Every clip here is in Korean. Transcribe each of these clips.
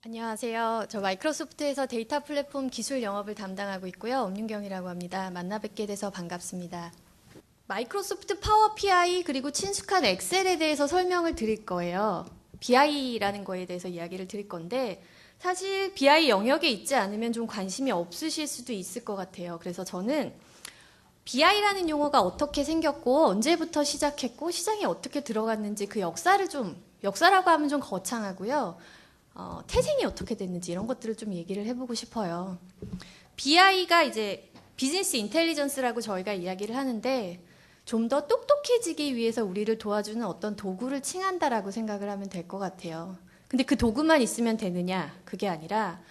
안녕하세요. 저 마이크로소프트에서 데이터 플랫폼 기술 영업을 담당하고 있고요. 엄윤경이라고 합니다. 만나 뵙게 돼서 반갑습니다. 마이크로소프트 파워 BI 그리고 친숙한 엑셀에 대해서 설명을 드릴 거예요. BI라는 거에 대해서 이야기를 드릴 건데 사실 BI 영역에 있지 않으면 좀 관심이 없으실 수도 있을 것 같아요. 그래서 저는 BI라는 용어가 어떻게 생겼고 언제부터 시작했고 시장에 어떻게 들어갔는지 그 역사라고 하면 좀 거창하고요. 태생이 어떻게 됐는지 이런 것들을 좀 얘기를 해보고 싶어요. BI가 이제 비즈니스 인텔리전스라고 저희가 이야기를 하는데 좀 더 똑똑해지기 위해서 우리를 도와주는 어떤 도구를 칭한다라고 생각을 하면 될 것 같아요. 근데 그 도구만 있으면 되느냐? 그게 아니라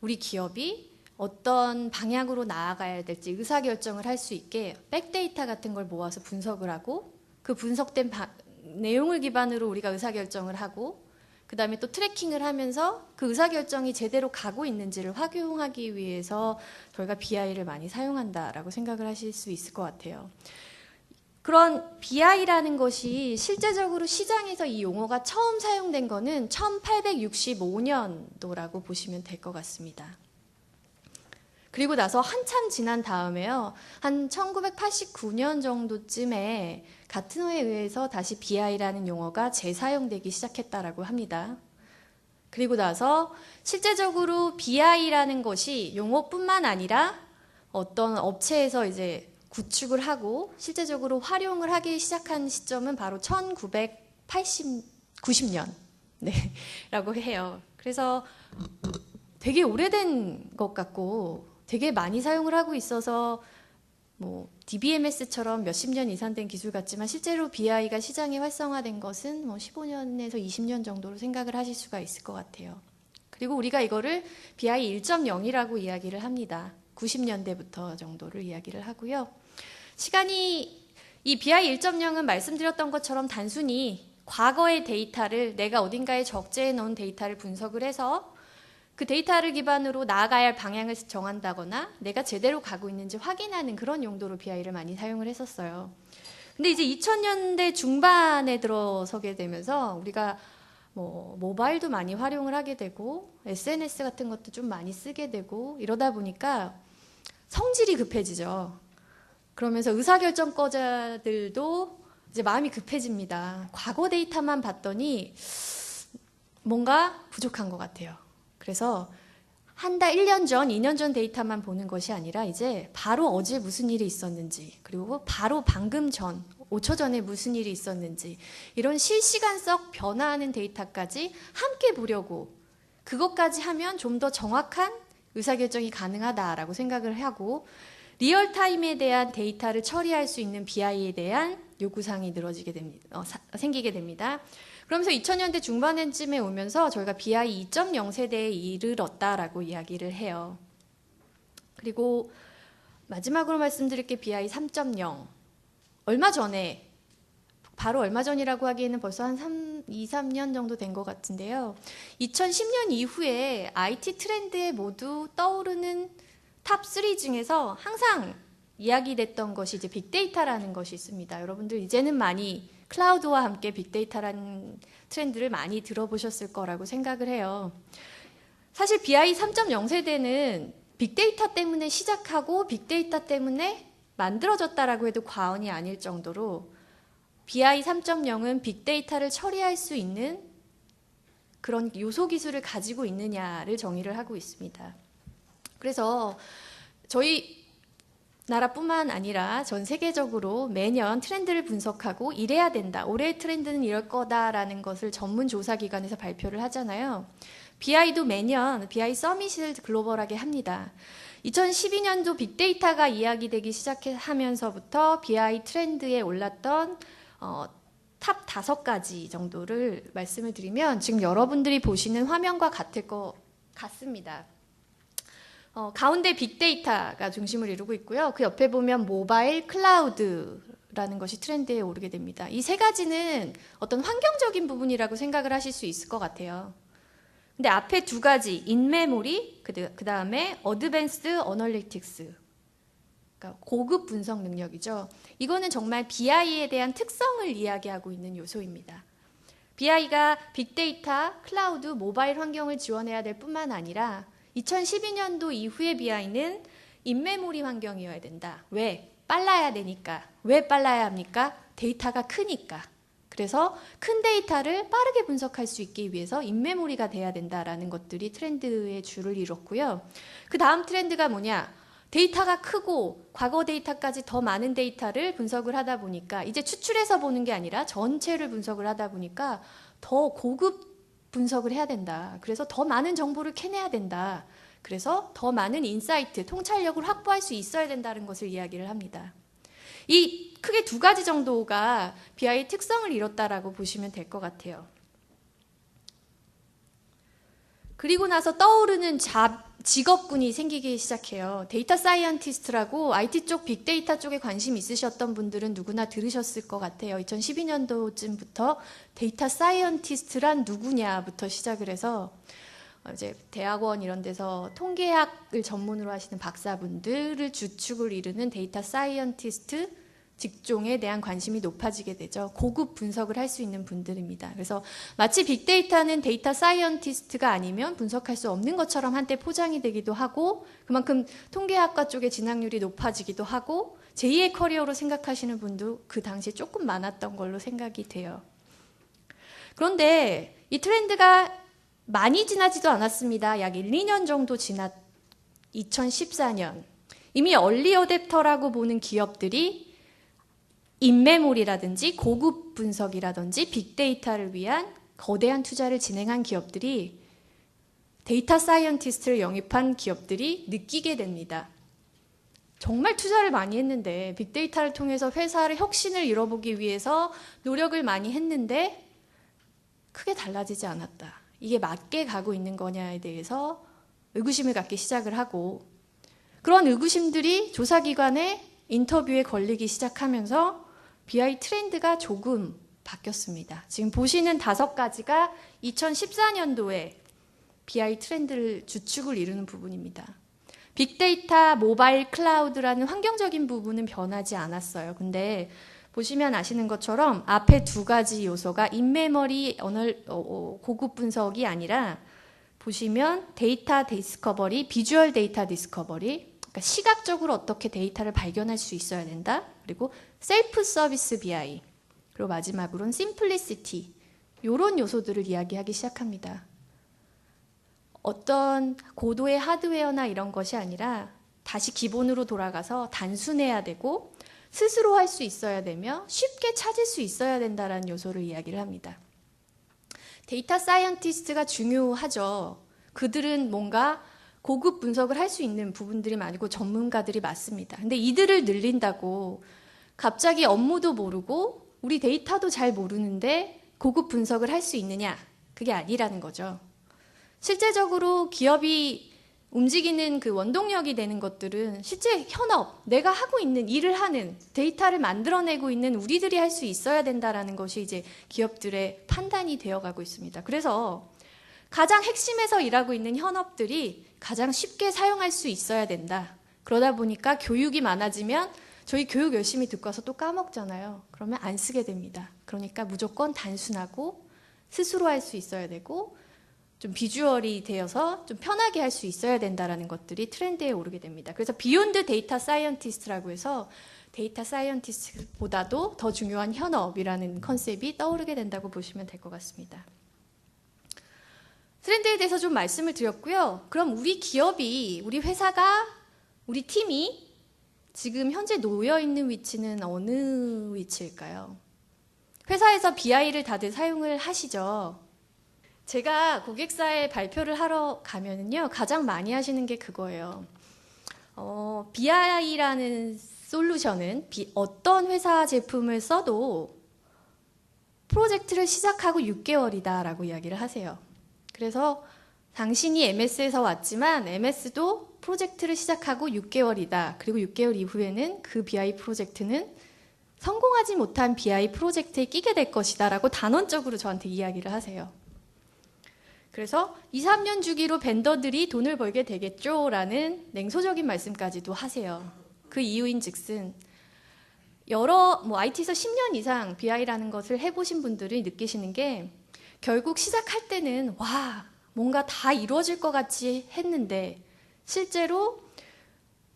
우리 기업이 어떤 방향으로 나아가야 될지 의사결정을 할 수 있게 백데이터 같은 걸 모아서 분석을 하고 그 분석된 내용을 기반으로 우리가 의사결정을 하고 그 다음에 또 트래킹을 하면서 그 의사결정이 제대로 가고 있는지를 확인하기 위해서 저희가 BI를 많이 사용한다라고 생각을 하실 수 있을 것 같아요. 그런 BI라는 것이 실제적으로 시장에서 이 용어가 처음 사용된 거는 1865년도라고 보시면 될 것 같습니다. 그리고 나서 한참 지난 다음에요. 한 1989년 정도쯤에 가트너에 의해서 다시 BI라는 용어가 재사용되기 시작했다라고 합니다. 그리고 나서 실제적으로 BI라는 것이 용어뿐만 아니라 어떤 업체에서 이제 구축을 하고 실제적으로 활용을 하기 시작한 시점은 바로 1990년 라고 해요. 그래서 되게 오래된 것 같고 되게 많이 사용을 하고 있어서 뭐 DBMS처럼 몇십 년 이상 된 기술 같지만 실제로 BI가 시장에 활성화된 것은 뭐 15년에서 20년 정도로 생각을 하실 수가 있을 것 같아요. 그리고 우리가 이거를 BI 1.0이라고 이야기를 합니다. 90년대부터 정도를 이야기를 하고요. 이 BI 1.0은 말씀드렸던 것처럼 단순히 과거의 데이터를 내가 어딘가에 적재해 놓은 데이터를 분석을 해서 그 데이터를 기반으로 나아가야 할 방향을 정한다거나 내가 제대로 가고 있는지 확인하는 그런 용도로 BI를 많이 사용을 했었어요. 근데 이제 2000년대 중반에 들어서게 되면서 우리가 뭐 모바일도 많이 활용을 하게 되고 SNS 같은 것도 좀 많이 쓰게 되고 이러다 보니까 성질이 급해지죠. 그러면서 의사결정권자들도 이제 마음이 급해집니다. 과거 데이터만 봤더니 뭔가 부족한 것 같아요. 그래서 한 달, 1년 전, 2년 전 데이터만 보는 것이 아니라 이제 바로 어제 무슨 일이 있었는지 그리고 바로 방금 전, 5초 전에 무슨 일이 있었는지 이런 실시간적 변화하는 데이터까지 함께 보려고 그것까지 하면 좀 더 정확한 의사결정이 가능하다라고 생각을 하고 리얼타임에 대한 데이터를 처리할 수 있는 BI에 대한 요구사항이 생기게 됩니다. 그러면서 2000년대 중반쯤에 오면서 저희가 BI 2.0 세대에 이르렀다라고 이야기를 해요. 그리고 마지막으로 말씀드릴 게 BI 3.0. 바로 얼마 전이라고 하기에는 벌써 한 2, 3년 정도 된 것 같은데요. 2010년 이후에 IT 트렌드에 모두 떠오르는 탑 3 중에서 항상 이야기됐던 것이 이제 빅데이터라는 것이 있습니다. 여러분들 이제는 많이 클라우드와 함께 빅데이터라는 트렌드를 많이 들어보셨을 거라고 생각을 해요. 사실 BI 3.0 세대는 빅데이터 때문에 시작하고 빅데이터 때문에 만들어졌다라고 해도 과언이 아닐 정도로 BI 3.0은 빅데이터를 처리할 수 있는 그런 요소 기술을 가지고 있느냐를 정의를 하고 있습니다. 그래서 저희 나라뿐만 아니라 전 세계적으로 매년 트렌드를 분석하고 이래야 된다. 올해의 트렌드는 이럴 거다라는 것을 전문 조사기관에서 발표를 하잖아요. BI도 매년 BI 서밋을 글로벌하게 합니다. 2012년도 빅데이터가 이야기되기 시작하면서부터 BI 트렌드에 올랐던 탑 5가지 정도를 말씀을 드리면 지금 여러분들이 보시는 화면과 같을 것 같습니다. 가운데 빅데이터가 중심을 이루고 있고요. 그 옆에 보면 모바일, 클라우드라는 것이 트렌드에 오르게 됩니다. 이 세 가지는 어떤 환경적인 부분이라고 생각을 하실 수 있을 것 같아요. 근데 앞에 2가지, 인메모리, 그 다음에 어드밴스드 어널리틱스, 그러니까 고급 분석 능력이죠. 이거는 정말 BI에 대한 특성을 이야기하고 있는 요소입니다. BI가 빅데이터, 클라우드, 모바일 환경을 지원해야 될 뿐만 아니라 2012년도 이후의 BI는 인메모리 환경이어야 된다. 왜? 빨라야 되니까. 왜 빨라야 합니까? 데이터가 크니까. 그래서 큰 데이터를 빠르게 분석할 수 있기 위해서 인메모리가 돼야 된다라는 것들이 트렌드의 줄을 이뤘고요. 그 다음 트렌드가 뭐냐? 데이터가 크고 과거 데이터까지 더 많은 데이터를 분석을 하다 보니까 이제 추출해서 보는 게 아니라 전체를 분석을 하다 보니까 더 고급 분석을 해야 된다. 그래서 더 많은 정보를 캐내야 된다. 그래서 더 많은 인사이트, 통찰력을 확보할 수 있어야 된다는 것을 이야기를 합니다. 이 크게 두 가지 정도가 BI의 특성을 이뤘다라고 보시면 될 것 같아요. 그리고 나서 떠오르는 직업군이 생기기 시작해요. 데이터 사이언티스트라고 IT 쪽 빅데이터 쪽에 관심 있으셨던 분들은 누구나 들으셨을 것 같아요. 2012년도쯤부터 데이터 사이언티스트란 누구냐부터 시작을 해서 이제 대학원 이런 데서 통계학을 전문으로 하시는 박사분들을 주축을 이루는 데이터 사이언티스트 직종에 대한 관심이 높아지게 되죠. 고급 분석을 할 수 있는 분들입니다. 그래서 마치 빅데이터는 데이터 사이언티스트가 아니면 분석할 수 없는 것처럼 한때 포장이 되기도 하고 그만큼 통계학과 쪽의 진학률이 높아지기도 하고 제2의 커리어로 생각하시는 분도 그 당시에 조금 많았던 걸로 생각이 돼요. 그런데 이 트렌드가 많이 지나지도 않았습니다. 약 1, 2년 정도 지났 2014년 이미 얼리 어댑터라고 보는 기업들이 인메모리라든지 고급 분석이라든지 빅데이터를 위한 거대한 투자를 진행한 기업들이 데이터 사이언티스트를 영입한 기업들이 느끼게 됩니다. 정말 투자를 많이 했는데 빅데이터를 통해서 회사를 혁신을 이뤄보기 위해서 노력을 많이 했는데 크게 달라지지 않았다. 이게 맞게 가고 있는 거냐에 대해서 의구심을 갖기 시작을 하고 그런 의구심들이 조사기관의 인터뷰에 걸리기 시작하면서 BI 트렌드가 조금 바뀌었습니다. 지금 보시는 5가지가 2014년도에 BI 트렌드를 주축을 이루는 부분입니다. 빅데이터, 모바일, 클라우드라는 환경적인 부분은 변하지 않았어요. 근데 보시면 아시는 것처럼 앞에 2가지 요소가 인메모리 고급 분석이 아니라 보시면 데이터 디스커버리, 비주얼 데이터 디스커버리 그러니까 시각적으로 어떻게 데이터를 발견할 수 있어야 된다. 그리고 셀프 서비스 BI 그리고 마지막으로는 심플리시티 이런 요소들을 이야기하기 시작합니다. 어떤 고도의 하드웨어나 이런 것이 아니라 다시 기본으로 돌아가서 단순해야 되고 스스로 할 수 있어야 되며 쉽게 찾을 수 있어야 된다는 요소를 이야기를 합니다. 데이터 사이언티스트가 중요하죠. 그들은 뭔가 고급 분석을 할 수 있는 부분들이 많고 전문가들이 많습니다. 근데 이들을 늘린다고 갑자기 업무도 모르고 우리 데이터도 잘 모르는데 고급 분석을 할 수 있느냐? 그게 아니라는 거죠. 실제적으로 기업이 움직이는 그 원동력이 되는 것들은 실제 현업, 내가 하고 있는 일을 하는 데이터를 만들어내고 있는 우리들이 할 수 있어야 된다는 것이 이제 기업들의 판단이 되어가고 있습니다. 그래서 가장 핵심에서 일하고 있는 현업들이 가장 쉽게 사용할 수 있어야 된다. 그러다 보니까 교육이 많아지면 저희 교육 열심히 듣고 와서 또 까먹잖아요. 그러면 안 쓰게 됩니다. 그러니까 무조건 단순하고 스스로 할 수 있어야 되고 좀 비주얼이 되어서 좀 편하게 할 수 있어야 된다는 것들이 트렌드에 오르게 됩니다. 그래서 비욘드 데이터 사이언티스트라고 해서 데이터 사이언티스트보다도 더 중요한 현업이라는 컨셉이 떠오르게 된다고 보시면 될 것 같습니다. 트렌드에 대해서 좀 말씀을 드렸고요. 그럼 우리 기업이, 우리 회사가, 우리 팀이 지금 현재 놓여 있는 위치는 어느 위치일까요? 회사에서 BI를 다들 사용을 하시죠. 제가 고객사에 발표를 하러 가면은요, 가장 많이 하시는 게 그거예요. BI라는 솔루션은 어떤 회사 제품을 써도 프로젝트를 시작하고 6개월이다 라고 이야기를 하세요. 그래서 당신이 MS에서 왔지만 MS도 프로젝트를 시작하고 6개월이다. 그리고 6개월 이후에는 그 BI 프로젝트는 성공하지 못한 BI 프로젝트에 끼게 될 것이다 라고 단언적으로 저한테 이야기를 하세요. 그래서 2, 3년 주기로 벤더들이 돈을 벌게 되겠죠 라는 냉소적인 말씀까지도 하세요. 그 이유인 즉슨 IT에서 10년 이상 BI라는 것을 해보신 분들이 느끼시는 게 결국 시작할 때는 와, 뭔가 다 이루어질 것 같이 했는데 실제로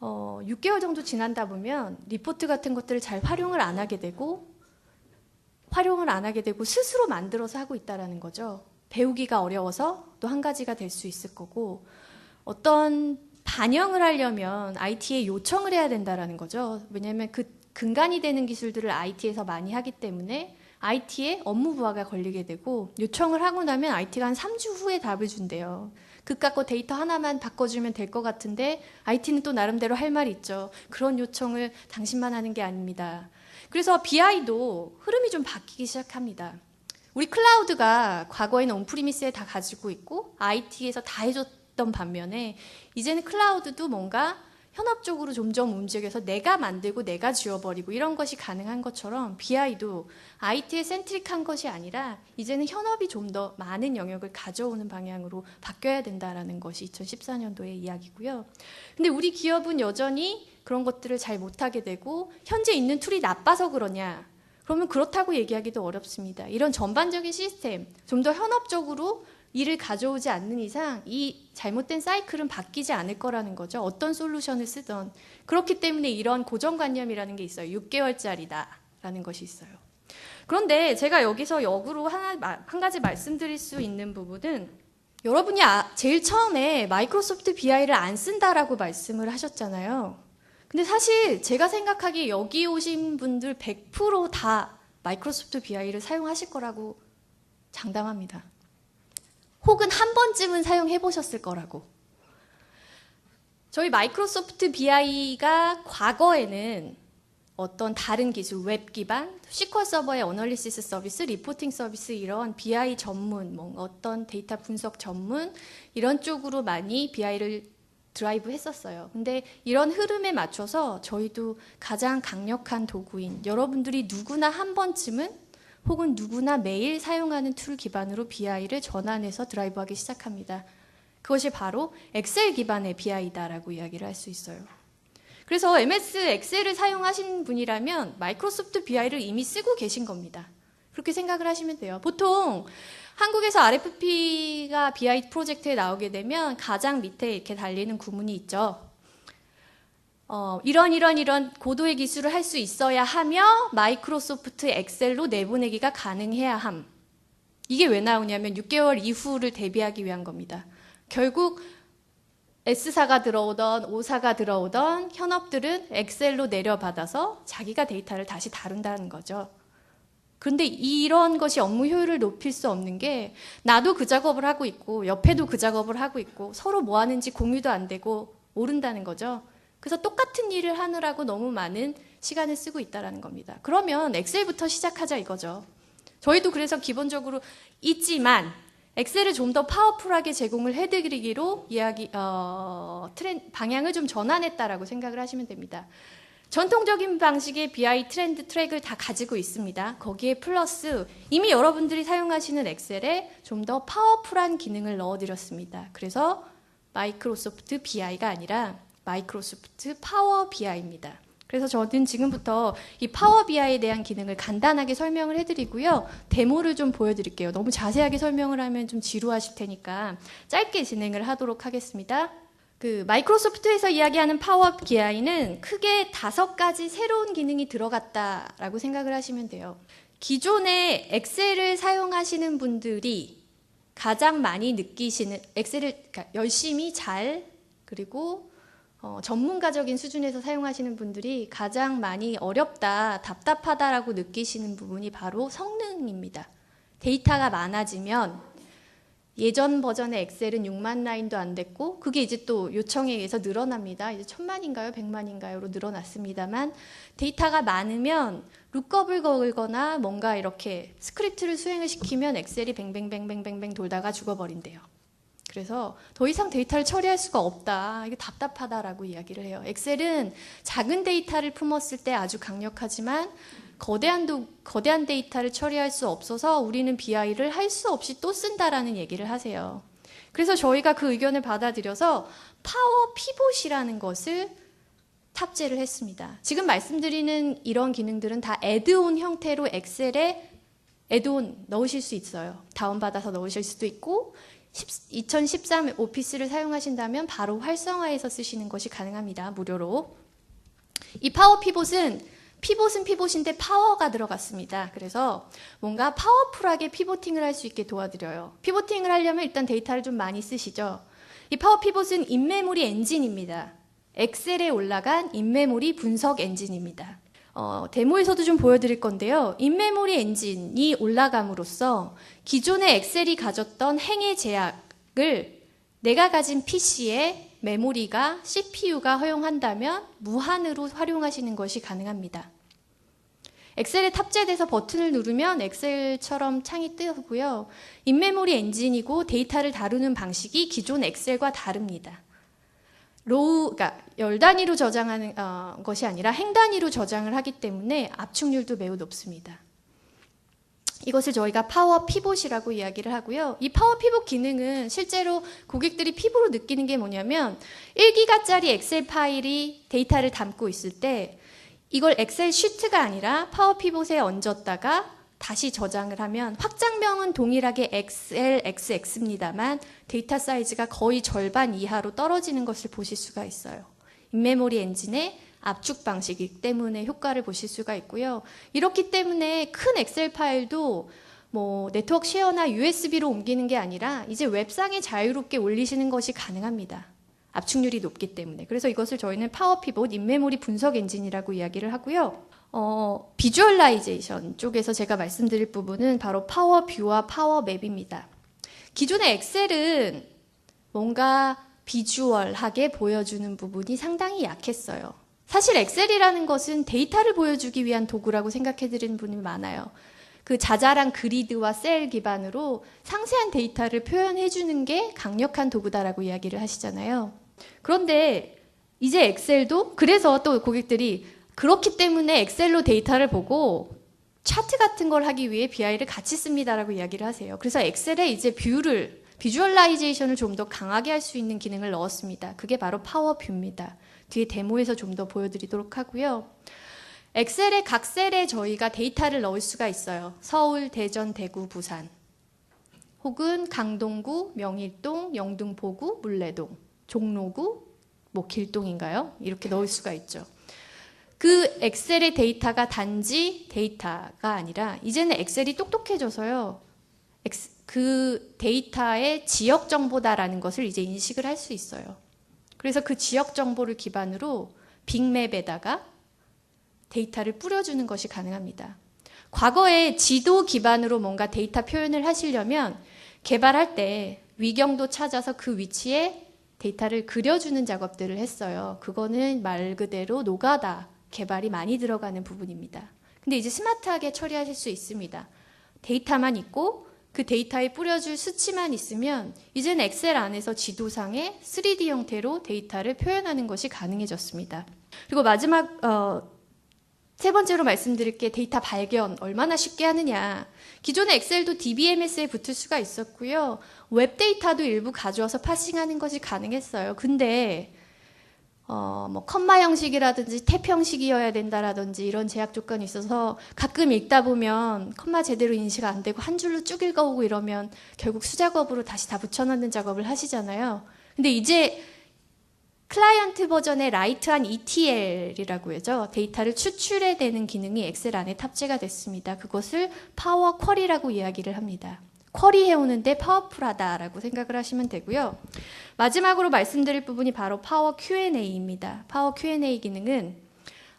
6개월 정도 지난다 보면 리포트 같은 것들을 잘 활용을 안 하게 되고 스스로 만들어서 하고 있다는 거죠. 배우기가 어려워서 또 한 가지가 될 수 있을 거고, 어떤 반영을 하려면 IT에 요청을 해야 된다는 거죠. 왜냐하면 그 근간이 되는 기술들을 IT에서 많이 하기 때문에 IT에 업무 부하가 걸리게 되고, 요청을 하고 나면 IT가 한 3주 후에 답을 준대요. 그깟 거 데이터 하나만 바꿔주면 될 것 같은데 IT는 또 나름대로 할 말이 있죠. 그런 요청을 당신만 하는 게 아닙니다. 그래서 BI도 흐름이 좀 바뀌기 시작합니다. 우리 클라우드가 과거에는 온프리미스에 다 가지고 있고 IT에서 다 해줬던 반면에 이제는 클라우드도 뭔가 현업적으로 점점 움직여서 내가 만들고 내가 지워버리고 이런 것이 가능한 것처럼 BI도 IT에 센트릭한 것이 아니라 이제는 현업이 좀 더 많은 영역을 가져오는 방향으로 바뀌어야 된다는 것이 2014년도의 이야기고요. 근데 우리 기업은 여전히 그런 것들을 잘 못하게 되고 현재 있는 툴이 나빠서 그러냐? 그러면 그렇다고 얘기하기도 어렵습니다. 이런 전반적인 시스템, 좀 더 현업적으로 일을 가져오지 않는 이상 이 잘못된 사이클은 바뀌지 않을 거라는 거죠. 어떤 솔루션을 쓰던. 그렇기 때문에 이런 고정관념이라는 게 있어요. 6개월짜리다라는 것이 있어요. 그런데 제가 여기서 역으로 한 가지 말씀드릴 수 있는 부분은, 여러분이 제일 처음에 마이크로소프트 BI를 안 쓴다라고 말씀을 하셨잖아요. 근데 사실 제가 생각하기에 여기 오신 분들 100% 다 마이크로소프트 BI를 사용하실 거라고 장담합니다. 혹은 한 번쯤은 사용해 보셨을 거라고. 저희 마이크로소프트 BI가 과거에는 어떤 다른 기술, 웹 기반, SQL 서버의 어널리시스 서비스, 리포팅 서비스 이런 BI 전문, 어떤 데이터 분석 전문 이런 쪽으로 많이 BI를 드라이브 했었어요. 근데 이런 흐름에 맞춰서 저희도 가장 강력한 도구인 여러분들이 누구나 한 번쯤은 혹은 누구나 매일 사용하는 툴 기반으로 BI를 전환해서 드라이브하기 시작합니다. 그것이 바로 엑셀 기반의 BI다라고 이야기를 할 수 있어요. 그래서 MS 엑셀을 사용하신 분이라면 마이크로소프트 BI를 이미 쓰고 계신 겁니다. 그렇게 생각을 하시면 돼요. 보통 한국에서 RFP가 BI 프로젝트에 나오게 되면 가장 밑에 이렇게 달리는 구문이 있죠. 이런 고도의 기술을 할 수 있어야 하며 마이크로소프트 엑셀로 내보내기가 가능해야 함. 이게 왜 나오냐면 6개월 이후를 대비하기 위한 겁니다. 결국 S사가 들어오던 O사가 들어오던 현업들은 엑셀로 내려받아서 자기가 데이터를 다시 다룬다는 거죠. 그런데 이런 것이 업무 효율을 높일 수 없는 게, 나도 그 작업을 하고 있고 옆에도 그 작업을 하고 있고 서로 뭐 하는지 공유도 안 되고 모른다는 거죠. 그래서 똑같은 일을 하느라고 너무 많은 시간을 쓰고 있다는 겁니다. 그러면 엑셀부터 시작하자 이거죠. 저희도 그래서 기본적으로 있지만 엑셀을 좀 더 파워풀하게 제공을 해드리기로 방향을 좀 전환했다라고 생각을 하시면 됩니다. 전통적인 방식의 BI 트렌드 트랙을 다 가지고 있습니다. 거기에 플러스 이미 여러분들이 사용하시는 엑셀에 좀 더 파워풀한 기능을 넣어드렸습니다. 그래서 마이크로소프트 BI가 아니라 마이크로소프트 파워 BI입니다. 그래서 저는 지금부터 이 파워 BI에 대한 기능을 간단하게 설명을 해드리고요. 데모를 좀 보여드릴게요. 너무 자세하게 설명을 하면 좀 지루하실 테니까 짧게 진행을 하도록 하겠습니다. 마이크로소프트에서 이야기하는 파워 BI는 크게 5가지 새로운 기능이 들어갔다라고 생각을 하시면 돼요. 기존에 엑셀을 사용하시는 분들이 가장 많이 느끼시는, 엑셀을 열심히 잘 그리고 전문가적인 수준에서 사용하시는 분들이 가장 많이 어렵다, 답답하다라고 느끼시는 부분이 바로 성능입니다. 데이터가 많아지면 예전 버전의 엑셀은 6만 라인도 안 됐고 그게 이제 또 요청에 의해서 늘어납니다. 이제 1000만인가요? 100만인가요로 늘어났습니다만 데이터가 많으면 룩업을 걸거나 뭔가 이렇게 스크립트를 수행을 시키면 엑셀이 뱅뱅뱅뱅뱅뱅 돌다가 죽어버린대요. 그래서 더 이상 데이터를 처리할 수가 없다. 이게 답답하다라고 이야기를 해요. 엑셀은 작은 데이터를 품었을 때 아주 강력하지만 거대한 데이터를 처리할 수 없어서 우리는 BI를 할 수 없이 또 쓴다라는 얘기를 하세요. 그래서 저희가 그 의견을 받아들여서 파워 피봇이라는 것을 탑재를 했습니다. 지금 말씀드리는 이런 기능들은 다 애드온 형태로 엑셀에 애드온 넣으실 수 있어요. 다운받아서 넣으실 수도 있고 2013 오피스를 사용하신다면 바로 활성화해서 쓰시는 것이 가능합니다. 무료로. 이 파워 피봇은 피봇인데 파워가 들어갔습니다. 그래서 뭔가 파워풀하게 피보팅을 할 수 있게 도와드려요. 피보팅을 하려면 일단 데이터를 좀 많이 쓰시죠. 이 파워 피봇은 인메모리 엔진입니다. 엑셀에 올라간 인메모리 분석 엔진입니다. 데모에서도 좀 보여드릴 건데요. 인메모리 엔진이 올라감으로써 기존의 엑셀이 가졌던 행의 제약을 내가 가진 PC에 메모리가 CPU가 허용한다면 무한으로 활용하시는 것이 가능합니다. 엑셀에 탑재돼서 버튼을 누르면 엑셀처럼 창이 뜨고요. 인메모리 엔진이고 데이터를 다루는 방식이 기존 엑셀과 다릅니다. 그러니까 열 단위로 저장하는 것이 아니라 행 단위로 저장을 하기 때문에 압축률도 매우 높습니다. 이것을 저희가 파워 피봇이라고 이야기를 하고요. 이 파워 피봇 기능은 실제로 고객들이 피부로 느끼는 게 뭐냐면 1기가짜리 엑셀 파일이 데이터를 담고 있을 때 이걸 엑셀 시트가 아니라 파워 피봇에 얹었다가 다시 저장을 하면 확장명은 동일하게 XLXX입니다만 데이터 사이즈가 거의 절반 이하로 떨어지는 것을 보실 수가 있어요. 인메모리 엔진의 압축 방식이기 때문에 효과를 보실 수가 있고요. 이렇기 때문에 큰 엑셀 파일도 뭐 네트워크 쉐어나 USB로 옮기는 게 아니라 이제 웹상에 자유롭게 올리시는 것이 가능합니다. 압축률이 높기 때문에. 그래서 이것을 저희는 파워 피봇 인메모리 분석 엔진이라고 이야기를 하고요. 비주얼라이제이션 쪽에서 제가 말씀드릴 부분은 바로 파워 뷰와 파워 맵입니다. 기존의 엑셀은 뭔가 비주얼하게 보여주는 부분이 상당히 약했어요. 사실 엑셀이라는 것은 데이터를 보여주기 위한 도구라고 생각해드리는 분이 많아요. 그 자잘한 그리드와 셀 기반으로 상세한 데이터를 표현해주는 게 강력한 도구다라고 이야기를 하시잖아요. 그런데 이제 엑셀도 그래서 또 고객들이 그렇기 때문에 엑셀로 데이터를 보고 차트 같은 걸 하기 위해 BI를 같이 씁니다라고 이야기를 하세요. 그래서 엑셀에 이제 비주얼라이제이션을 좀 더 강하게 할 수 있는 기능을 넣었습니다. 그게 바로 파워 뷰입니다. 뒤에 데모에서 좀 더 보여드리도록 하고요. 엑셀의 각 셀에 저희가 데이터를 넣을 수가 있어요. 서울, 대전, 대구, 부산 혹은 강동구, 명일동, 영등포구, 물레동, 종로구, 뭐 길동인가요? 이렇게 넣을 수가 있죠. 그 엑셀의 데이터가 단지 데이터가 아니라 이제는 엑셀이 똑똑해져서요. 그 데이터의 지역 정보다라는 것을 이제 인식을 할 수 있어요. 그래서 그 지역 정보를 기반으로 빅맵에다가 데이터를 뿌려주는 것이 가능합니다. 과거에 지도 기반으로 뭔가 데이터 표현을 하시려면 개발할 때 위경도 찾아서 그 위치에 데이터를 그려주는 작업들을 했어요. 그거는 말 그대로 노가다 개발이 많이 들어가는 부분입니다. 근데 이제 스마트하게 처리하실 수 있습니다. 데이터만 있고 그 데이터에 뿌려줄 수치만 있으면 이제는 엑셀 안에서 지도상에 3D 형태로 데이터를 표현하는 것이 가능해졌습니다. 그리고 마지막 세 번째로 말씀드릴 게 데이터 발견 얼마나 쉽게 하느냐. 기존의 엑셀도 DBMS에 붙을 수가 있었고요. 웹 데이터도 일부 가져와서 파싱하는 것이 가능했어요. 근데 뭐 컴마 형식이라든지 탭 형식이어야 된다라든지 이런 제약 조건이 있어서 가끔 읽다 보면 컴마 제대로 인식 안 되고 한 줄로 쭉 읽어오고 이러면 결국 수작업으로 다시 다 붙여넣는 작업을 하시잖아요. 근데 이제 클라이언트 버전의 라이트한 ETL이라고 하죠. 데이터를 추출해내는 기능이 엑셀 안에 탑재가 됐습니다. 그것을 파워 쿼리라고 이야기를 합니다. 쿼리 해오는데 파워풀하다라고 생각을 하시면 되고요. 마지막으로 말씀드릴 부분이 바로 파워 Q&A입니다. 파워 Q&A 기능은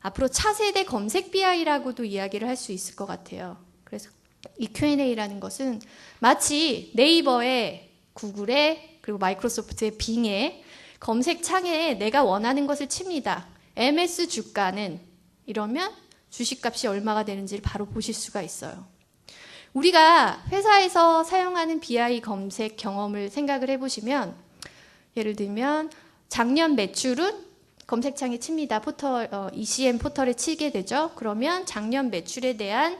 앞으로 차세대 검색 BI라고도 이야기를 할 수 있을 것 같아요. 그래서 이 Q&A라는 것은 마치 네이버에 구글에 그리고 마이크로소프트의 빙에 검색창에 내가 원하는 것을 칩니다. MS 주가는 이러면 주식값이 얼마가 되는지를 바로 보실 수가 있어요. 우리가 회사에서 사용하는 BI 검색 경험을 생각을 해보시면 예를 들면 작년 매출은 검색창에 칩니다. ECM 포털에 치게 되죠. 그러면 작년 매출에 대한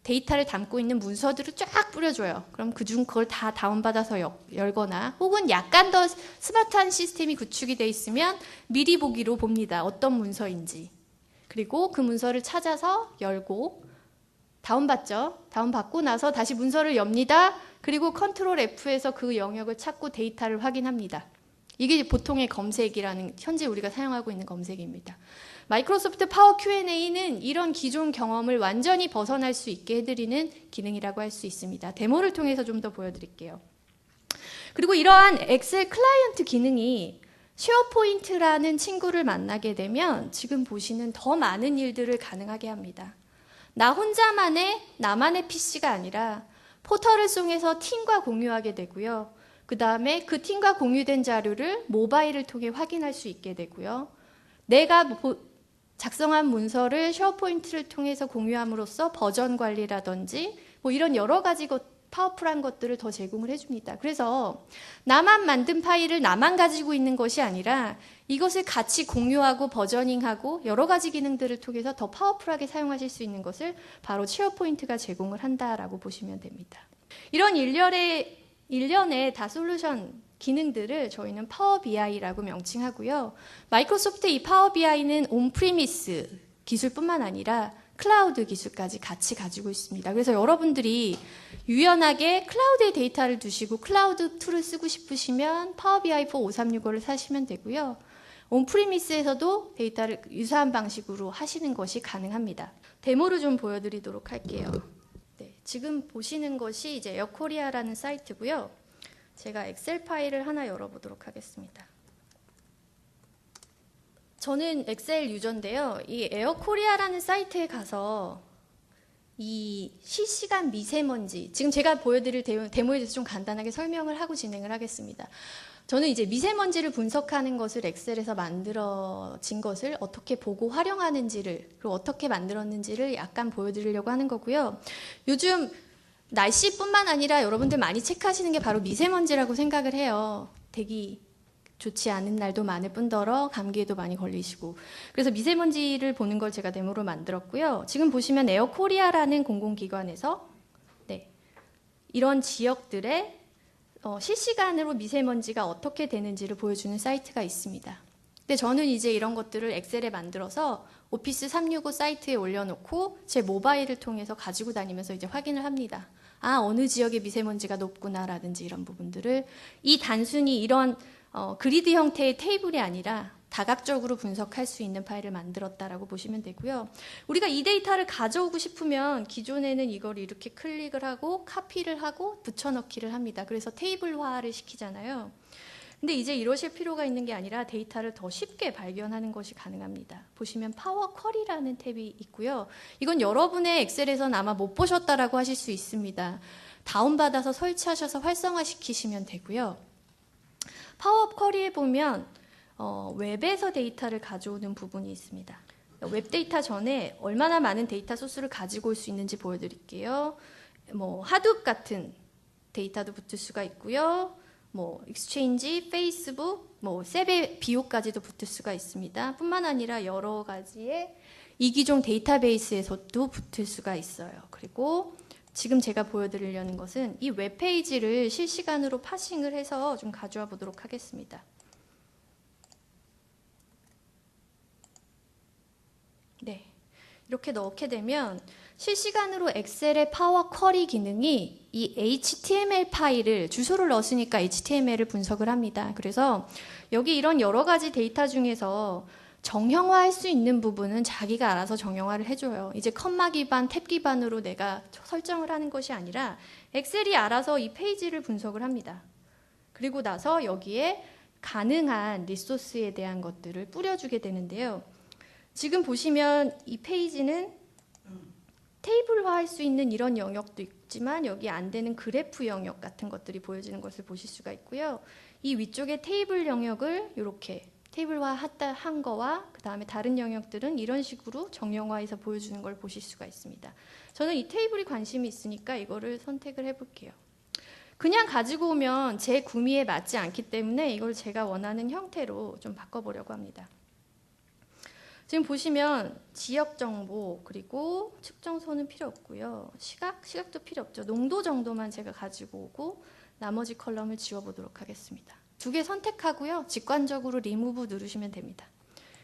데이터를 담고 있는 문서들을 쫙 뿌려줘요. 그럼 그중 그걸 다 다운받아서 열거나 혹은 약간 더 스마트한 시스템이 구축이 돼 있으면 미리 보기로 봅니다. 어떤 문서인지. 그리고 그 문서를 찾아서 열고 다운받죠. 다운받고 나서 다시 문서를 엽니다. 그리고 컨트롤 F에서 그 영역을 찾고 데이터를 확인합니다. 이게 보통의 검색이라는 현재 우리가 사용하고 있는 검색입니다. 마이크로소프트 파워 Q&A는 이런 기존 경험을 완전히 벗어날 수 있게 해드리는 기능이라고 할 수 있습니다. 데모를 통해서 좀 더 보여드릴게요. 그리고 이러한 엑셀 클라이언트 기능이 쉐어포인트라는 친구를 만나게 되면 지금 보시는 더 많은 일들을 가능하게 합니다. 나 혼자만의 나만의 PC가 아니라 포털을 통해서 팀과 공유하게 되고요. 그 다음에 그 팀과 공유된 자료를 모바일을 통해 확인할 수 있게 되고요. 내가 작성한 문서를 쉐어포인트를 통해서 공유함으로써 버전 관리라든지 뭐 이런 여러 가지 파워풀한 것들을 더 제공을 해줍니다. 그래서 나만 만든 파일을 나만 가지고 있는 것이 아니라 이것을 같이 공유하고 버저닝하고 여러 가지 기능들을 통해서 더 파워풀하게 사용하실 수 있는 것을 바로 쉐어포인트가 제공을 한다라고 보시면 됩니다. 이런 일련의 다 솔루션 기능들을 저희는 파워 BI라고 명칭하고요. 마이크로소프트 이 파워 BI는 온프리미스 기술뿐만 아니라 클라우드 기술까지 같이 가지고 있습니다. 그래서 여러분들이 유연하게 클라우드에 데이터를 두시고 클라우드 툴을 쓰고 싶으시면 파워 BI 4 5365를 사시면 되고요. 온프리미스에서도 데이터를 유사한 방식으로 하시는 것이 가능합니다. 데모를 좀 보여드리도록 할게요. 네, 지금 보시는 것이 이제 에어코리아라는 사이트고요. 제가 엑셀 파일을 하나 열어보도록 하겠습니다. 저는 엑셀 유저인데요. 이 에어코리아라는 사이트에 가서 이 실시간 미세먼지, 지금 제가 보여드릴 데모에 대해서 좀 간단하게 설명을 하고 진행을 하겠습니다. 저는 이제 미세먼지를 분석하는 것을 엑셀에서 만들어진 것을 어떻게 보고 활용하는지를, 그리고 어떻게 만들었는지를 약간 보여드리려고 하는 거고요. 요즘 날씨뿐만 아니라 여러분들 많이 체크하시는 게 바로 미세먼지라고 생각을 해요. 대기 좋지 않은 날도 많을 뿐더러 감기에도 많이 걸리시고, 그래서 미세먼지를 보는 걸 제가 데모로 만들었고요. 지금 보시면 에어코리아라는 공공기관에서 이런 지역들의 실시간으로 미세먼지가 어떻게 되는지를 보여주는 사이트가 있습니다. 근데 저는 이제 이런 것들을 엑셀에 만들어서 오피스 365 사이트에 올려놓고 제 모바일을 통해서 가지고 다니면서 이제 확인을 합니다. 아, 어느 지역에 미세먼지가 높구나라든지 이런 부분들을 이 단순히 이런 그리드 형태의 테이블이 아니라 다각적으로 분석할 수 있는 파일을 만들었다라고 보시면 되고요. 우리가 이 데이터를 가져오고 싶으면 기존에는 이걸 이렇게 클릭을 하고 카피를 하고 붙여넣기를 합니다. 그래서 테이블화를 시키잖아요. 근데 이제 이러실 필요가 있는 게 아니라 데이터를 더 쉽게 발견하는 것이 가능합니다. 보시면 파워 쿼리라는 탭이 있고요. 이건 여러분의 엑셀에서는 아마 못 보셨다라고 하실 수 있습니다. 다운받아서 설치하셔서 활성화시키시면 되고요. 파워 쿼리에 보면 웹에서 데이터를 가져오는 부분이 있습니다. 웹 데이터 전에 얼마나 많은 데이터 소스를 가지고 올 수 있는지 보여드릴게요. 뭐 하둡 같은 데이터도 붙을 수가 있고요. 뭐 익스체인지, 페이스북, 뭐 셉의 비호까지도 붙을 수가 있습니다. 뿐만 아니라 여러 가지의 이기종 데이터베이스에서도 붙을 수가 있어요. 그리고 지금 제가 보여드리려는 것은 이 웹페이지를 실시간으로 파싱을 해서 좀 가져와 보도록 하겠습니다. 네, 이렇게 넣게 되면 실시간으로 엑셀의 파워 쿼리 기능이 이 HTML 파일을 주소를 넣었으니까 HTML을 분석을 합니다. 그래서 여기 이런 여러 가지 데이터 중에서 정형화할 수 있는 부분은 자기가 알아서 정형화를 해줘요. 이제 컴마 기반, 탭 기반으로 내가 설정을 하는 것이 아니라 엑셀이 알아서 이 페이지를 분석을 합니다. 그리고 나서 여기에 가능한 리소스에 대한 것들을 뿌려주게 되는데요. 지금 보시면 이 페이지는 테이블화할 수 있는 이런 영역도 있지만 여기 안 되는 그래프 영역 같은 것들이 보여지는 것을 보실 수가 있고요. 이 위쪽에 테이블 영역을 이렇게 테이블화한 거와 그 다음에 다른 영역들은 이런 식으로 정형화해서 보여주는 걸 보실 수가 있습니다. 저는 이 테이블이 관심이 있으니까 이거를 선택을 해볼게요. 그냥 가지고 오면 제 구미에 맞지 않기 때문에 이걸 제가 원하는 형태로 좀 바꿔보려고 합니다. 지금 보시면 지역 정보 그리고 측정소는 필요 없고요. 시각도 필요 없죠. 농도 정도만 제가 가지고 오고 나머지 컬럼을 지워보도록 하겠습니다. 두 개 선택하고요. 직관적으로 리무브 누르시면 됩니다.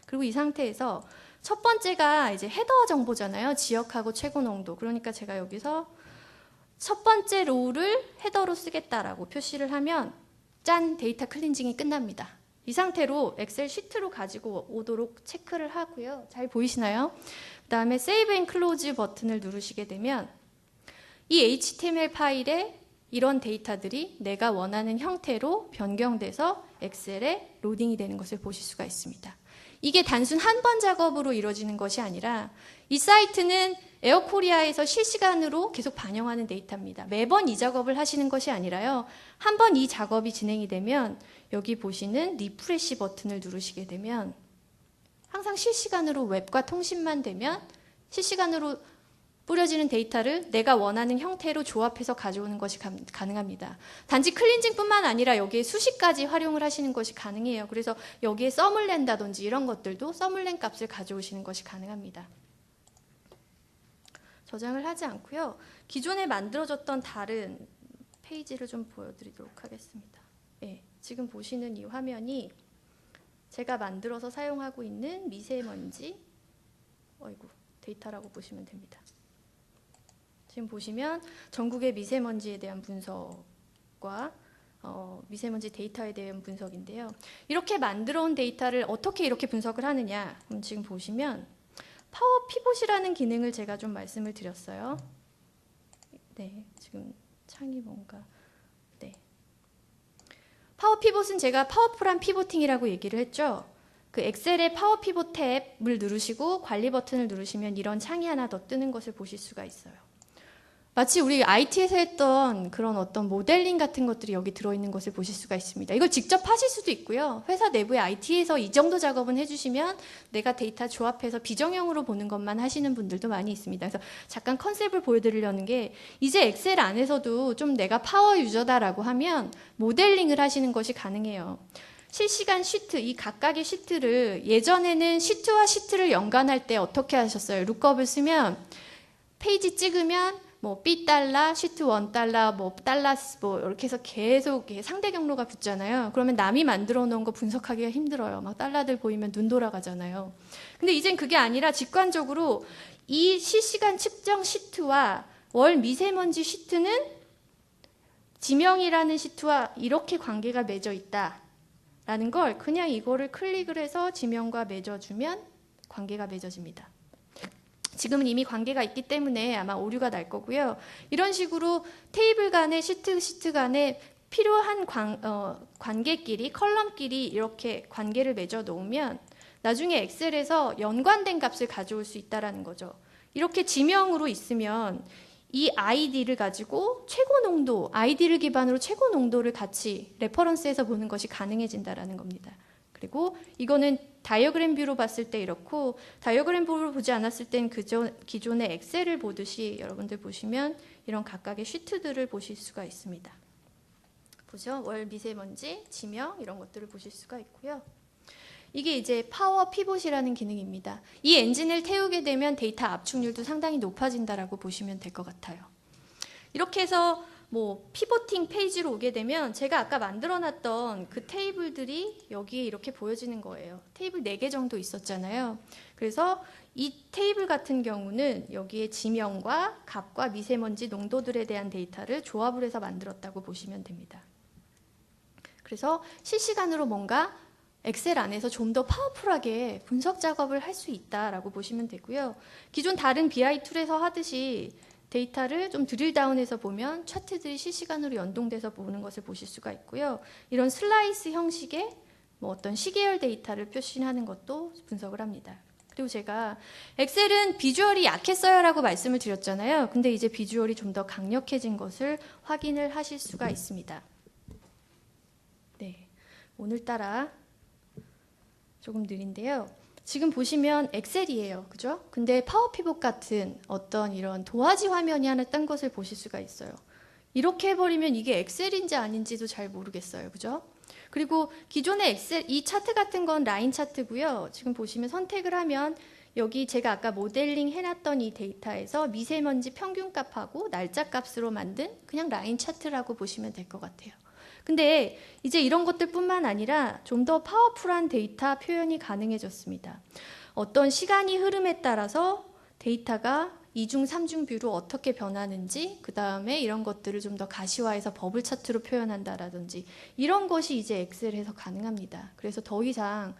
그리고 이 상태에서 첫 번째가 이제 헤더 정보잖아요. 지역하고 최고 농도. 그러니까 제가 여기서 첫 번째 로우를 헤더로 쓰겠다라고 표시를 하면 짠! 데이터 클렌징이 끝납니다. 이 상태로 엑셀 시트로 가지고 오도록 체크를 하고요. 잘 보이시나요? 그 다음에 Save and Close 버튼을 누르시게 되면 이 HTML 파일에 이런 데이터들이 내가 원하는 형태로 변경돼서 엑셀에 로딩이 되는 것을 보실 수가 있습니다. 이게 단순 한 번 작업으로 이루어지는 것이 아니라 이 사이트는 에어코리아에서 실시간으로 계속 반영하는 데이터입니다. 매번 이 작업을 하시는 것이 아니라요. 한 번 이 작업이 진행이 되면 여기 보시는 리프레시 버튼을 누르시게 되면 항상 실시간으로 웹과 통신만 되면 실시간으로 뿌려지는 데이터를 내가 원하는 형태로 조합해서 가져오는 것이 가능합니다. 단지 클렌징뿐만 아니라 여기에 수식까지 활용을 하시는 것이 가능해요. 그래서 여기에 서물랜다든지 이런 것들도 서물랜 값을 가져오시는 것이 가능합니다. 저장을 하지 않고요. 기존에 만들어졌던 다른 페이지를 좀 보여드리도록 하겠습니다. 네, 지금 보시는 이 화면이 제가 만들어서 사용하고 있는 미세먼지 데이터라고 보시면 됩니다. 지금 보시면 전국의 미세먼지에 대한 분석과 미세먼지 데이터에 대한 분석인데요. 이렇게 만들어 온 데이터를 어떻게 이렇게 분석을 하느냐? 지금 보시면 파워 피봇이라는 기능을 제가 좀 말씀을 드렸어요. 네, 지금 창이 뭔가 네. 파워 피봇은 제가 파워풀한 피보팅이라고 얘기를 했죠. 그 엑셀의 파워 피봇 탭을 누르시고 관리 버튼을 누르시면 이런 창이 하나 더 뜨는 것을 보실 수가 있어요. 마치 우리 IT에서 했던 그런 어떤 모델링 같은 것들이 여기 들어있는 것을 보실 수가 있습니다. 이걸 직접 하실 수도 있고요. 회사 내부의 IT에서 이 정도 작업은 해주시면 내가 데이터 조합해서 비정형으로 보는 것만 하시는 분들도 많이 있습니다. 그래서 잠깐 컨셉을 보여드리려는 게 이제 엑셀 안에서도 좀 내가 파워 유저다라고 하면 모델링을 하시는 것이 가능해요. 실시간 시트, 이 각각의 시트를 예전에는 시트와 시트를 연관할 때 어떻게 하셨어요? 룩업을 쓰면 페이지 찍으면 뭐 $, 시트 $1, 뭐 달러, 뭐 이렇게 해서 계속 상대 경로가 붙잖아요. 그러면 남이 만들어 놓은 거 분석하기가 힘들어요. 막 달러들 보이면 눈 돌아가잖아요. 근데 이젠 그게 아니라 직관적으로 이 실시간 측정 시트와 월 미세먼지 시트는 지명이라는 시트와 이렇게 관계가 맺어 있다라는 걸 그냥 이거를 클릭을 해서 지명과 맺어주면 관계가 맺어집니다. 지금은 이미 관계가 있기 때문에 아마 오류가 날 거고요. 이런 식으로 테이블 간에 시트 간에 필요한 관계끼리 컬럼끼리 이렇게 관계를 맺어 놓으면 나중에 엑셀에서 연관된 값을 가져올 수 있다는 거죠. 이렇게 지명으로 있으면 이 아이디를 가지고 최고 농도, 아이디를 기반으로 최고 농도를 같이 레퍼런스해서 보는 것이 가능해진다는 겁니다. 그리고 이거는 다이어그램 뷰로 봤을 때 이렇고 다이어그램 뷰로 보지 않았을 땐 기존의 엑셀을 보듯이 여러분들 보시면 이런 각각의 시트들을 보실 수가 있습니다. 보죠? 월 미세먼지, 지명 이런 것들을 보실 수가 있고요. 이게 이제 파워 피봇이라는 기능입니다. 이 엔진을 태우게 되면 데이터 압축률도 상당히 높아진다라고 보시면 될 것 같아요. 이렇게 해서 뭐 피보팅 페이지로 오게 되면 제가 아까 만들어놨던 그 테이블들이 여기에 이렇게 보여지는 거예요. 테이블 4개 정도 있었잖아요. 그래서 이 테이블 같은 경우는 여기에 지명과 값과 미세먼지 농도들에 대한 데이터를 조합을 해서 만들었다고 보시면 됩니다. 그래서 실시간으로 뭔가 엑셀 안에서 좀 더 파워풀하게 분석 작업을 할 수 있다라고 보시면 되고요. 기존 다른 BI 툴에서 하듯이 데이터를 좀 드릴다운해서 보면 차트들이 실시간으로 연동돼서 보는 것을 보실 수가 있고요. 이런 슬라이스 형식의 뭐 어떤 시계열 데이터를 표시하는 것도 분석을 합니다. 그리고 제가 엑셀은 비주얼이 약했어요 라고 말씀을 드렸잖아요. 근데 이제 비주얼이 좀 더 강력해진 것을 확인을 하실 수가 있습니다. 네, 오늘따라 조금 느린데요. 지금 보시면 엑셀이에요. 그죠? 근데 파워 피봇 같은 어떤 이런 도화지 화면이 하나 딴 것을 보실 수가 있어요. 이렇게 해버리면 이게 엑셀인지 아닌지도 잘 모르겠어요. 그죠? 그리고 기존의 엑셀, 이 차트 같은 건 라인 차트고요. 지금 보시면 선택을 하면 여기 제가 아까 모델링 해놨던 이 데이터에서 미세먼지 평균값하고 날짜 값으로 만든 그냥 라인 차트라고 보시면 될 것 같아요. 근데 이제 이런 것들뿐만 아니라 좀 더 파워풀한 데이터 표현이 가능해졌습니다. 어떤 시간이 흐름에 따라서 데이터가 2중, 3중 뷰로 어떻게 변하는지, 그 다음에 이런 것들을 좀 더 가시화해서 버블 차트로 표현한다라든지 이런 것이 이제 엑셀에서 가능합니다. 그래서 더 이상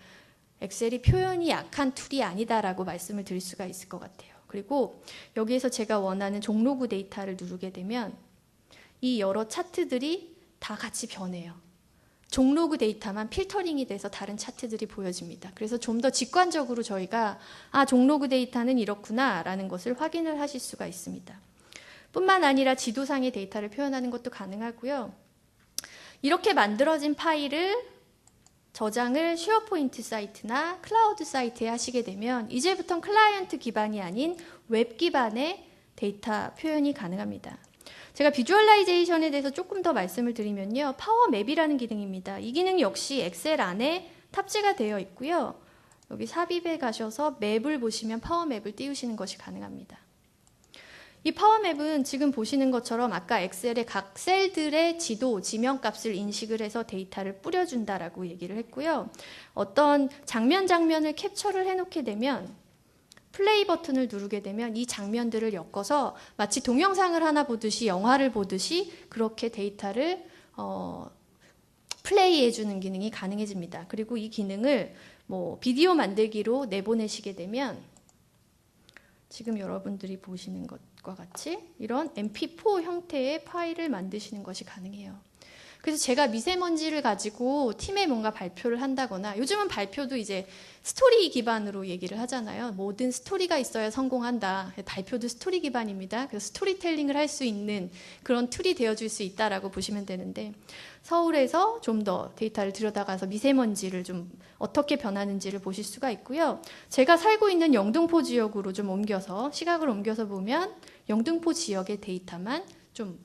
엑셀이 표현이 약한 툴이 아니다라고 말씀을 드릴 수가 있을 것 같아요. 그리고 여기에서 제가 원하는 종로그 데이터를 누르게 되면 이 여러 차트들이 다 같이 변해요. 종로그 데이터만 필터링이 돼서 다른 차트들이 보여집니다. 그래서 좀 더 직관적으로 저희가 종로그 데이터는 이렇구나 라는 것을 확인을 하실 수가 있습니다. 뿐만 아니라 지도상의 데이터를 표현하는 것도 가능하고요. 이렇게 만들어진 파일을 저장을 쉐어포인트 사이트나 클라우드 사이트에 하시게 되면 이제부터는 클라이언트 기반이 아닌 웹 기반의 데이터 표현이 가능합니다. 제가 비주얼라이제이션에 대해서 조금 더 말씀을 드리면요. 파워맵이라는 기능입니다. 이 기능 역시 엑셀 안에 탑재가 되어 있고요. 여기 삽입에 가셔서 맵을 보시면 파워맵을 띄우시는 것이 가능합니다. 이 파워맵은 지금 보시는 것처럼 아까 엑셀의 각 셀들의 지도, 지명값을 인식을 해서 데이터를 뿌려준다라고 얘기를 했고요. 어떤 장면을 캡처를 해놓게 되면 플레이 버튼을 누르게 되면 이 장면들을 엮어서 마치 동영상을 하나 보듯이 영화를 보듯이 그렇게 데이터를 플레이해주는 기능이 가능해집니다. 그리고 이 기능을 비디오 만들기로 내보내시게 되면 지금 여러분들이 보시는 것과 같이 이런 mp4 형태의 파일을 만드시는 것이 가능해요. 그래서 제가 미세먼지를 가지고 팀에 뭔가 발표를 한다거나 요즘은 발표도 이제 스토리 기반으로 얘기를 하잖아요. 모든 스토리가 있어야 성공한다. 발표도 스토리 기반입니다. 그래서 스토리텔링을 할 수 있는 그런 툴이 되어줄 수 있다라고 보시면 되는데 서울에서 좀 더 데이터를 들여다가서 미세먼지를 좀 어떻게 변하는지를 보실 수가 있고요. 제가 살고 있는 영등포 지역으로 좀 시각을 옮겨서 보면 영등포 지역의 데이터만 좀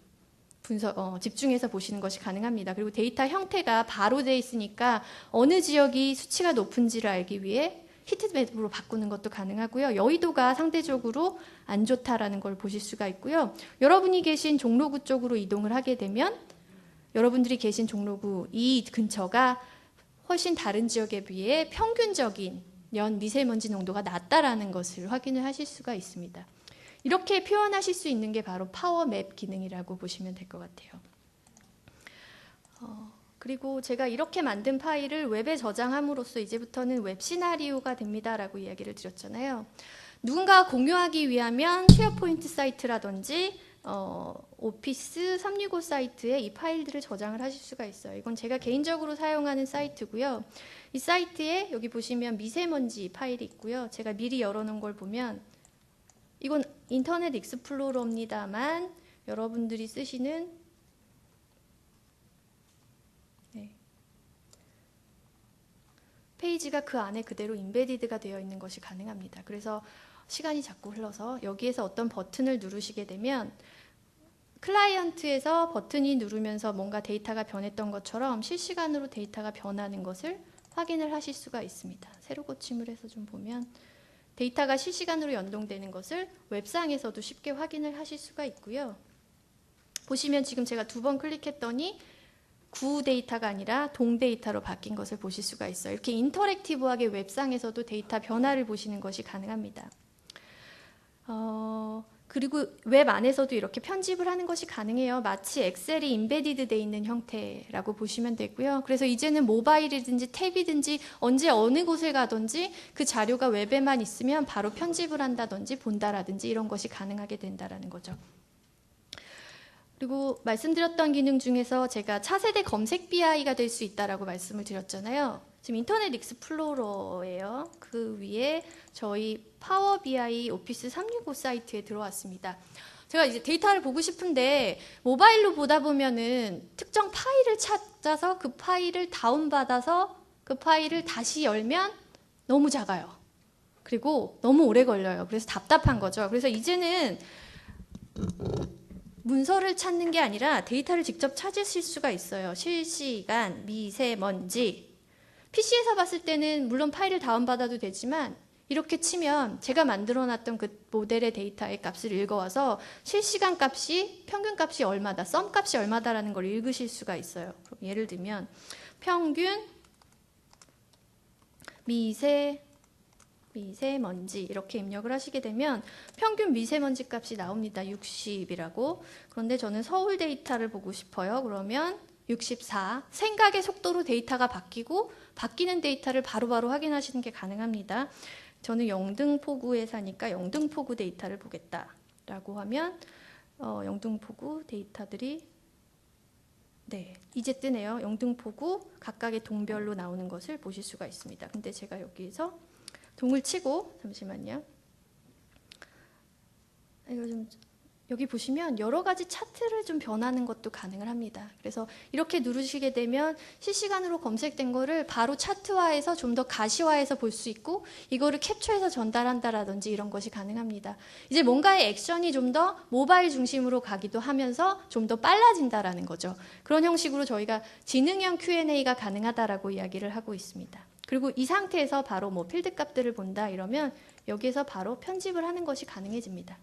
집중해서 보시는 것이 가능합니다. 그리고 데이터 형태가 바로 되어 있으니까 어느 지역이 수치가 높은지를 알기 위해 히트맵으로 바꾸는 것도 가능하고요. 여의도가 상대적으로 안 좋다라는 걸 보실 수가 있고요. 여러분이 계신 종로구 쪽으로 이동을 하게 되면 여러분들이 계신 종로구 이 근처가 훨씬 다른 지역에 비해 평균적인 연 미세먼지 농도가 낮다라는 것을 확인을 하실 수가 있습니다. 이렇게 표현하실 수 있는 게 바로 파워맵 기능이라고 보시면 될 것 같아요. 그리고 제가 이렇게 만든 파일을 웹에 저장함으로써 이제부터는 웹 시나리오가 됩니다라고 이야기를 드렸잖아요. 누군가가 공유하기 위하면 쉐어포인트 사이트라든지 오피스 365 사이트에 이 파일들을 저장을 하실 수가 있어요. 이건 제가 개인적으로 사용하는 사이트고요. 이 사이트에 여기 보시면 미세먼지 파일이 있고요. 제가 미리 열어놓은 걸 보면 이건 인터넷 익스플로러입니다만 여러분들이 쓰시는 페이지가 그 안에 그대로 인베디드가 되어 있는 것이 가능합니다. 그래서 시간이 자꾸 흘러서 여기에서 어떤 버튼을 누르시게 되면 클라이언트에서 버튼이 누르면서 뭔가 데이터가 변했던 것처럼 실시간으로 데이터가 변하는 것을 확인을 하실 수가 있습니다. 새로 고침을 해서 좀 보면 데이터가 실시간으로 연동되는 것을 웹상에서도 쉽게 확인을 하실 수가 있고요. 보시면 지금 제가 2번 클릭했더니 구 데이터가 아니라 동 데이터로 바뀐 것을 보실 수가 있어요. 이렇게 인터랙티브하게 웹상에서도 데이터 변화를 보시는 것이 가능합니다. 그리고 웹 안에서도 이렇게 편집을 하는 것이 가능해요. 마치 엑셀이 인베디드 돼 있는 형태라고 보시면 되고요. 그래서 이제는 모바일이든지 탭이든지 언제 어느 곳에 가든지 그 자료가 웹에만 있으면 바로 편집을 한다든지 본다라든지 이런 것이 가능하게 된다라는 거죠. 그리고 말씀드렸던 기능 중에서 제가 차세대 검색 BI가 될 수 있다라고 말씀을 드렸잖아요. 지금 인터넷 익스플로러예요. 그 위에 저희 파워 BI 오피스 365 사이트에 들어왔습니다. 제가 이제 데이터를 보고 싶은데 모바일로 보다 보면은 특정 파일을 찾아서 그 파일을 다운받아서 그 파일을 다시 열면 너무 작아요. 그리고 너무 오래 걸려요. 그래서 답답한 거죠. 그래서 이제는 문서를 찾는 게 아니라 데이터를 직접 찾으실 수가 있어요. 실시간, 미세먼지. PC에서 봤을 때는 물론 파일을 다운받아도 되지만 이렇게 치면 제가 만들어놨던 그 모델의 데이터의 값을 읽어와서 실시간 값이, 평균 값이 얼마다, 썸 값이 얼마다라는 걸 읽으실 수가 있어요. 그럼 예를 들면 평균 미세먼지 미세먼지 이렇게 입력을 하시게 되면 평균 미세먼지 값이 나옵니다. 60이라고. 그런데 저는 서울 데이터를 보고 싶어요. 그러면 64. 생각의 속도로 데이터가 바뀌고 바뀌는 데이터를 바로바로 확인하시는 게 가능합니다. 저는 영등포구에 사니까 영등포구 데이터를 보겠다라고 하면 영등포구 데이터들이 네, 이제 뜨네요. 영등포구 각각의 동별로 나오는 것을 보실 수가 있습니다. 근데 제가 여기서 동을 치고 잠시만요. 이거 좀 여기 보시면 여러 가지 차트를 좀 변하는 것도 가능을 합니다. 그래서 이렇게 누르시게 되면 실시간으로 검색된 거를 바로 차트화해서 좀 더 가시화해서 볼 수 있고 이거를 캡처해서 전달한다라든지 이런 것이 가능합니다. 이제 뭔가의 액션이 좀 더 모바일 중심으로 가기도 하면서 좀 더 빨라진다라는 거죠. 그런 형식으로 저희가 지능형 Q&A가 가능하다라고 이야기를 하고 있습니다. 그리고 이 상태에서 바로 뭐 필드 값들을 본다 이러면 여기에서 바로 편집을 하는 것이 가능해집니다.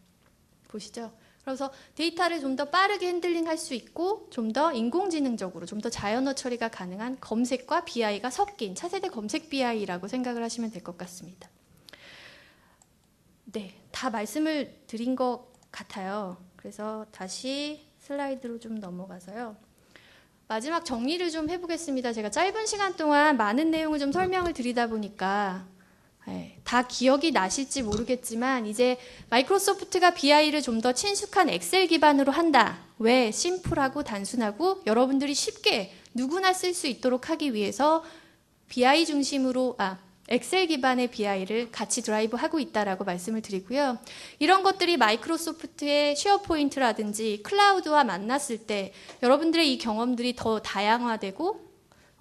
보시죠. 그래서 데이터를 좀 더 빠르게 핸들링 할 수 있고 좀 더 인공지능적으로 좀 더 자연어 처리가 가능한 검색과 BI가 섞인 차세대 검색 BI라고 생각을 하시면 될 것 같습니다. 네, 다 말씀을 드린 것 같아요. 그래서 다시 슬라이드로 좀 넘어가서요. 마지막 정리를 좀 해보겠습니다. 제가 짧은 시간 동안 많은 내용을 좀 설명을 드리다 보니까 다 기억이 나실지 모르겠지만 이제 마이크로소프트가 BI를 좀 더 친숙한 엑셀 기반으로 한다. 왜? 심플하고 단순하고 여러분들이 쉽게 누구나 쓸 수 있도록 하기 위해서 BI 중심으로 엑셀 기반의 BI를 같이 드라이브하고 있다라고 말씀을 드리고요. 이런 것들이 마이크로소프트의 쉐어포인트라든지 클라우드와 만났을 때 여러분들의 이 경험들이 더 다양화되고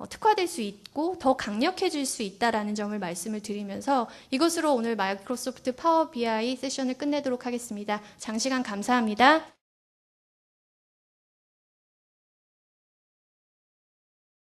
특화될 수 있고 더 강력해질 수 있다라는 점을 말씀을 드리면서 이것으로 오늘 마이크로소프트 파워 BI 세션을 끝내도록 하겠습니다. 장시간 감사합니다.